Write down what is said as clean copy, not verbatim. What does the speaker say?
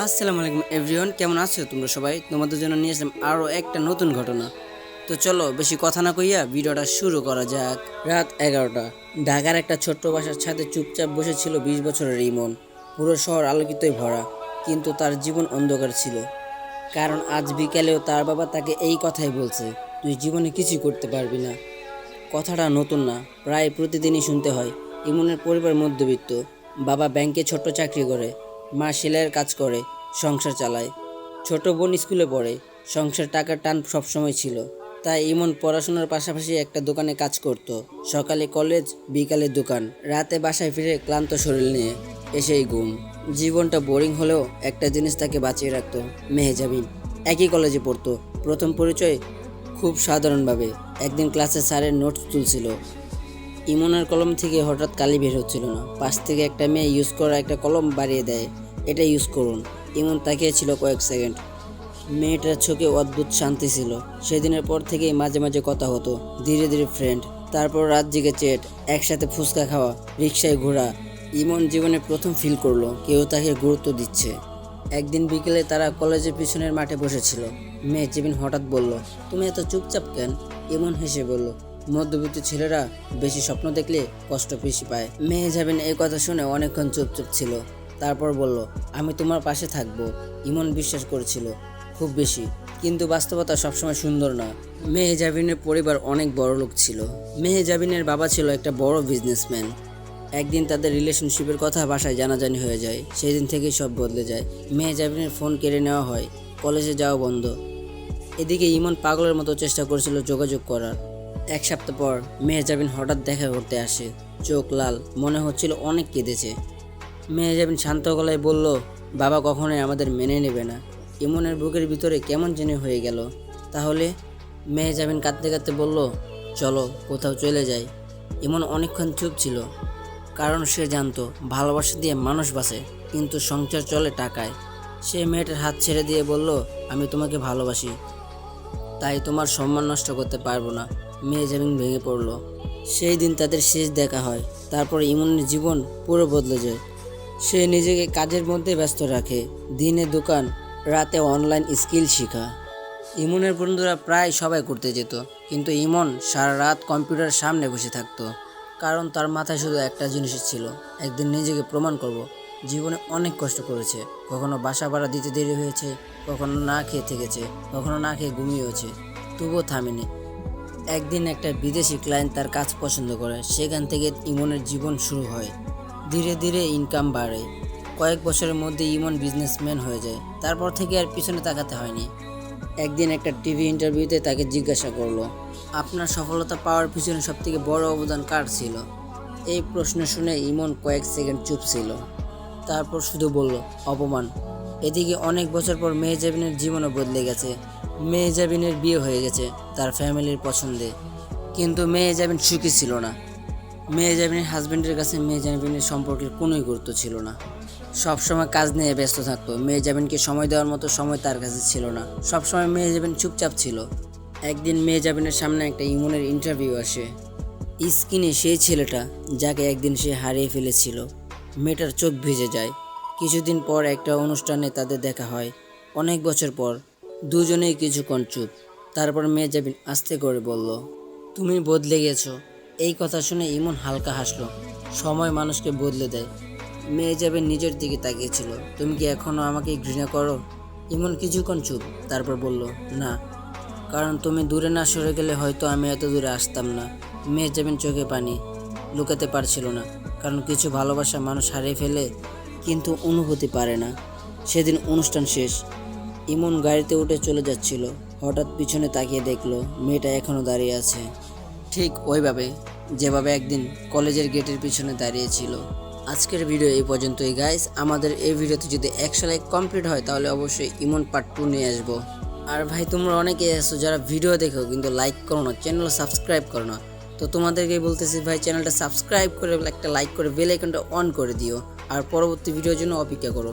আসসালামু আলাইকুম এভরিওয়ান, কেমন আছো তোমরা সবাই? তোমাদের জন্য নিয়ে আসলাম আরও একটা নতুন ঘটনা। তো চলো বেশি কথা না কইয়া ভিডিওটা শুরু করা যাক। রাত 11টা, ঢাকার একটা ছোট্ট বাসার ছাদে চুপচাপ বসেছিল 20 বছরের ইমন। পুরো শহর আলোকিতই ভরা, কিন্তু তার জীবন অন্ধকার ছিল। কারণ আজ বিকালেও তার বাবা তাকে এই কথাই বলছে, তুই জীবনে কিছুই করতে পারবি না। কথাটা নতুন না, প্রায় প্রতিদিনই শুনতে হয়। ইমনের পরিবার মধ্যবিত্ত, বাবা ব্যাংকে ছোট্ট চাকরি করে, মা সেলাইয়ের কাজ করে, সংসার চালায়। ছোট বোন স্কুলে পড়ে, সংসার টাকার টান সবসময় ছিল। তাই ইমন পড়াশোনার পাশাপাশি একটা দোকানে কাজ করত। সকালে কলেজ, বিকালে দোকান, রাতে বাসায় ফিরে ক্লান্ত শরীর নিয়ে এসেই ঘুম। জীবনটা বোরিং হলেও একটা জিনিস তাকে বাঁচিয়ে রাখতো, মেহজাবিন। একই কলেজে পড়তো, প্রথম পরিচয় খুব সাধারণভাবে। একদিন ক্লাসে স্যারের নোটস তুলছিল, ইমনের কলম থেকে হঠাৎ কালি বের হচ্ছিল না। পাশ থেকে একটা মেয়ে ইউজ করা একটা কলম বাড়িয়ে দেয়, এটা ইউজ করুন। ইমন তাকিয়েছিল কয়েক সেকেন্ড। মেয়েটার চোখে অদ্ভুত শান্তি ছিল। সেদিনের পর থেকেই মাঝে মাঝে কথা হতো, ধীরে ধীরে ফ্রেন্ড। তারপর রাত জেগে চেট, একসাথে ফুচকা খাওয়া, রিক্সায় ঘোরা। ইমন জীবনে প্রথম ফিল করলো কেউ তাকে গুরুত্ব দিচ্ছে। একদিন বিকেলে তারা কলেজের পিছনের মাঠে বসেছিল। মেহজাবিন হঠাৎ বলল, তুমি এত চুপচাপ কেন? ইমন হেসে বলল, মধ্যবিত্ত ছেলেরা বেশি স্বপ্ন দেখলে কষ্ট বেশি পায়। মেহজাবিন এই কথা শুনে অনেকক্ষণ চুপচাপ ছিল। তারপর বলল, আমি তোমার পাশে থাকবো। ইমন বিশ্বাস করেছিল খুব বেশি, কিন্তু বাস্তবতা সবসময় সুন্দর না। মেহজাবিনের পরিবার অনেক বড় লোক ছিল। মেহজাবিনের বাবা ছিল একটা বড় বিজনেসম্যান। একদিন তাদের রিলেশনশিপের কথা বাসায় জানাজানি হয়ে যায়। সেই দিন থেকেই সব বদলে যায়। মেহজাবিনের ফোন কেড়ে নেওয়া হয়, কলেজে যাওয়া বন্ধ। এদিকে ইমন পাগলের মতো চেষ্টা করছিল যোগাযোগ করার। এক সপ্তাহ পর মেহজাবিন হঠাৎ দেখা করতে আসে, চোখ লাল, মনে হচ্ছিল অনেক কেঁদেছে। মেহজাবিন শান্ত গলায় বলল, বাবা কখনোই আমাদের মেনে নেবে না। ইমনের বুকের ভিতরে কেমন যেন হয়ে গেল। তাহলে? মেহজাবিন কাঁদতে কাঁদতে বলল, চলো কোথাও চলে যাই। ইমন অনেকক্ষণ চুপ ছিল, কারণ সে জানতো ভালোবাসা দিয়ে মানুষ বাঁচে, কিন্তু সংসার চলে টাকায়। সে মেয়েটার হাত ছেড়ে দিয়ে বলল, আমি তোমাকে ভালোবাসি, তাই তোমার সম্মান নষ্ট করতে পারবো না। মেহজাবিন ভেঙে পড়ল। সেই দিন তাদের শেষ দেখা হয়। তারপর ইমনের জীবন পুরো বদলে যায়। সে নিজেকে কাজের মধ্যে ব্যস্ত রাখে, দিনে দোকান, রাতে অনলাইন স্কিল শেখা। ইমনের বন্ধুরা প্রায় সবাই করতে যেত, কিন্তু ইমন সারা রাত কম্পিউটারের সামনে বসে থাকতো। কারণ তার মাথায় শুধু একটা জিনিস ছিল, একদিন নিজেকে প্রমাণ করব। জীবনে অনেক কষ্ট করেছে, কখনো বাসা ভাড়া দিতে দেরি হয়েছে, কখনো না খেয়ে থেকেছে, কখনো না খেয়ে ঘুমিয়েছে, তবুও থামেনি। একদিন একটা বিদেশি ক্লায়েন্ট তার কাজ পছন্দ করে, সেখান থেকে ইমনের জীবন শুরু হয়। ধীরে ধীরে ইনকাম বাড়ে। কয়েক বছরের মধ্যে ইমন বিজনেসম্যান হয়ে যায়। তারপর থেকে আর পিছনে তাকাতে হয়নি। একদিন একটা টিভি ইন্টারভিউতে তাকে জিজ্ঞাসা করলো, আপনার সফলতা পাওয়ার পিছনে সবথেকে বড় অবদান কার ছিল? এই প্রশ্ন শুনে ইমন কয়েক সেকেন্ড চুপ ছিল, তারপর শুধু বলল, অপমান। এদিকে অনেক বছর পর মেহজাবিনের জীবনও বদলে গেছে। মেহজাবিনের বিয়ে হয়ে গেছে তার ফ্যামিলির পছন্দে, কিন্তু মেহজাবিন সুখী ছিল না। মেহজাবিনের হাজবেন্ডের কাছে মেহজাবিনের সম্পর্কের কোনোই গুরুত্ব ছিল না। সবসময় কাজ নিয়ে ব্যস্ত থাকতো। মেহজাবিনকে সময় দেওয়ার মতো সময় তার কাছে ছিল না। সবসময় মেহজাবিন চুপচাপ ছিল। একদিন মেহজাবিনের সামনে একটা ইমনের ইন্টারভিউ আসে। স্ক্রিনে সেই ছেলেটা যাকে একদিন সে হারিয়ে ফেলেছিল। মেয়েটার চোখ ভিজে যায়। কিছুদিন পর একটা অনুষ্ঠানে তাদের দেখা হয়। অনেক বছর পর দুজনেই কিছুক্ষণ চুপ। তারপর মেহজাবিন আস্তে করে বলল, তুমি বদলে গেছো। এই কথা শুনে ইমন হালকা হাসলো। সময় মানুষকে বদলে দেয়। মেহজাবিন নিজের দিকে তাকিয়েছিল, তুমি কি এখনো আমাকে ঘৃণা করো? ইমন কিছুক্ষণ চুপ, তারপর বলল, না, কারণ তুমি দূরে না সরে গেলে হয়তো আমি এত দূরে আসতাম না। মেহজাবিন চোখে পানি, লুকাতে পারছিল না। কারণ কিছু ভালোবাসা মানুষ হারিয়ে ফেলে, কিন্তু অনুভূতি পারে না। সেদিন অনুষ্ঠান শেষ। ইমন গাড়িতে উঠে চলে যাচ্ছিল। হঠাৎ পিছনে তাকিয়ে দেখলো মেয়েটা এখনো দাঁড়িয়ে আছে, ঠিক ওইভাবে যেভাবে একদিন কলেজের গেটের পিছনে দাঁড়িয়েছিল। আজকের ভিডিও এই পর্যন্তই গাইস। আমাদের এই ভিডিওতে যদি 100 লাইক কমপ্লিট হয় তাহলে অবশ্যই ইমন পার্ট 2 নিয়ে আসবো। আর ভাই তোমরা অনেকেই আছো যারা ভিডিও দেখো কিন্তু লাইক করো না, চ্যানেল সাবস্ক্রাইব করো না। তো তোমাদেরকেই বলতেছি ভাই, চ্যানেলটা সাবস্ক্রাইব করে একটা লাইক করে বেল আইকনটা অন করে দিও, আর পরবর্তী ভিডিওর জন্য অপেক্ষা করো।